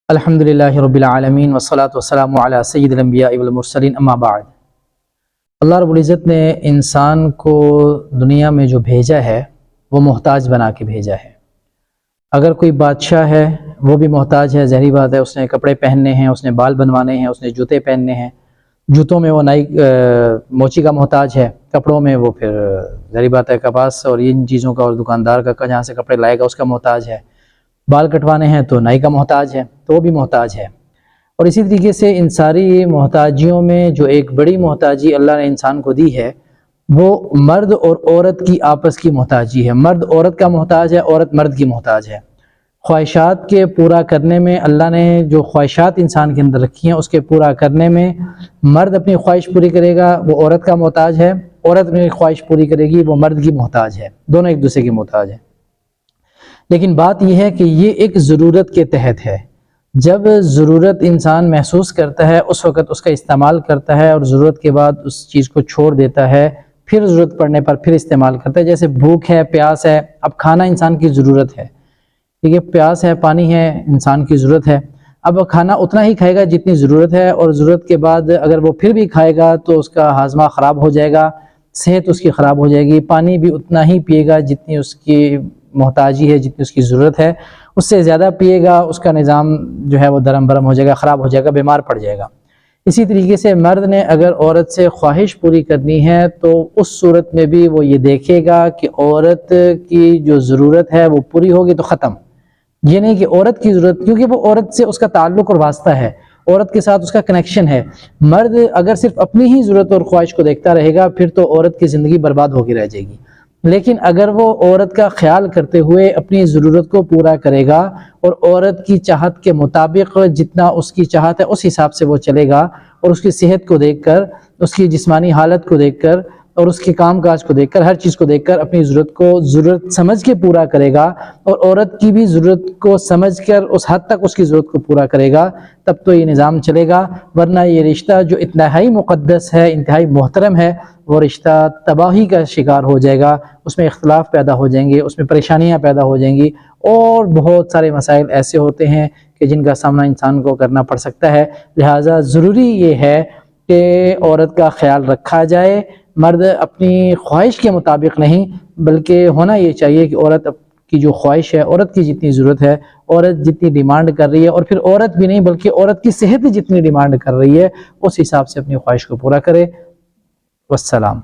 الحمدللہ رب العالمین والصلاة والسلام علی سید الانبیاء والمرسلین اما بعد۔ اللہ رب العزت نے انسان کو دنیا میں جو بھیجا ہے وہ محتاج بنا کے بھیجا ہے۔ اگر کوئی بادشاہ ہے وہ بھی محتاج ہے، ظاہری بات ہے، اس نے کپڑے پہننے ہیں، اس نے بال بنوانے ہیں، اس نے جوتے پہننے ہیں، جوتوں میں وہ نئی موچی کا محتاج ہے، کپڑوں میں وہ پھر ظاہری بات ہے کپاس اور ان چیزوں کا اور دکاندار کا جہاں سے کپڑے لائے گا اس کا محتاج ہے، بال کٹوانے ہیں تو نائی کا محتاج ہے، تو وہ بھی محتاج ہے۔ اور اسی طریقے سے ان ساری محتاجیوں میں جو ایک بڑی محتاجی اللہ نے انسان کو دی ہے وہ مرد اور عورت کی آپس کی محتاجی ہے۔ مرد عورت کا محتاج ہے، عورت مرد کی محتاج ہے۔ خواہشات کے پورا کرنے میں اللہ نے جو خواہشات انسان کے اندر رکھی ہیں اس کے پورا کرنے میں مرد اپنی خواہش پوری کرے گا وہ عورت کا محتاج ہے، عورت اپنی خواہش پوری کرے گی وہ مرد کی محتاج ہے، دونوں ایک دوسرے کی محتاج ہیں۔ لیکن بات یہ ہے کہ یہ ایک ضرورت کے تحت ہے۔ جب ضرورت انسان محسوس کرتا ہے اس وقت اس کا استعمال کرتا ہے، اور ضرورت کے بعد اس چیز کو چھوڑ دیتا ہے، پھر ضرورت پڑنے پر پھر استعمال کرتا ہے۔ جیسے بھوک ہے، پیاس ہے، اب کھانا انسان کی ضرورت ہے، ٹھیک ہے، پیاس ہے، پانی ہے، انسان کی ضرورت ہے۔ اب کھانا اتنا ہی کھائے گا جتنی ضرورت ہے، اور ضرورت کے بعد اگر وہ پھر بھی کھائے گا تو اس کا ہاضمہ خراب ہو جائے گا، صحت اس کی خراب ہو جائے گی۔ پانی بھی اتنا ہی پیے گا جتنی اس کی محتاجی ہے، جتنی اس کی ضرورت ہے، اس سے زیادہ پیے گا اس کا نظام جو ہے وہ درم برم ہو جائے گا، خراب ہو جائے گا، بیمار پڑ جائے گا۔ اسی طریقے سے مرد نے اگر عورت سے خواہش پوری کرنی ہے تو اس صورت میں بھی وہ یہ دیکھے گا کہ عورت کی جو ضرورت ہے وہ پوری ہوگی تو ختم، یہ نہیں کہ عورت کی ضرورت، کیونکہ وہ عورت سے اس کا تعلق اور واسطہ ہے، عورت کے ساتھ اس کا کنیکشن ہے۔ مرد اگر صرف اپنی ہی ضرورت اور خواہش کو دیکھتا رہے گا پھر تو عورت کی زندگی برباد ہو کے رہ جائے گی۔ لیکن اگر وہ عورت کا خیال کرتے ہوئے اپنی ضرورت کو پورا کرے گا اور عورت کی چاہت کے مطابق جتنا اس کی چاہت ہے اس حساب سے وہ چلے گا، اور اس کی صحت کو دیکھ کر، اس کی جسمانی حالت کو دیکھ کر، اور اس کے کام کاج کو دیکھ کر، ہر چیز کو دیکھ کر اپنی ضرورت کو ضرورت سمجھ کے پورا کرے گا، اور عورت کی بھی ضرورت کو سمجھ کر اس حد تک اس کی ضرورت کو پورا کرے گا، تب تو یہ نظام چلے گا۔ ورنہ یہ رشتہ جو انتہائی مقدس ہے، انتہائی محترم ہے، وہ رشتہ تباہی کا شکار ہو جائے گا، اس میں اختلاف پیدا ہو جائیں گے، اس میں پریشانیاں پیدا ہو جائیں گی، اور بہت سارے مسائل ایسے ہوتے ہیں کہ جن کا سامنا انسان کو کرنا پڑ سکتا ہے۔ لہٰذا ضروری یہ ہے کہ عورت کا خیال رکھا جائے، مرد اپنی خواہش کے مطابق نہیں، بلکہ ہونا یہ چاہیے کہ عورت کی جو خواہش ہے، عورت کی جتنی ضرورت ہے، عورت جتنی ڈیمانڈ کر رہی ہے، اور پھر عورت بھی نہیں بلکہ عورت کی صحت جتنی ڈیمانڈ کر رہی ہے اس حساب سے اپنی خواہش کو پورا کرے۔ والسلام۔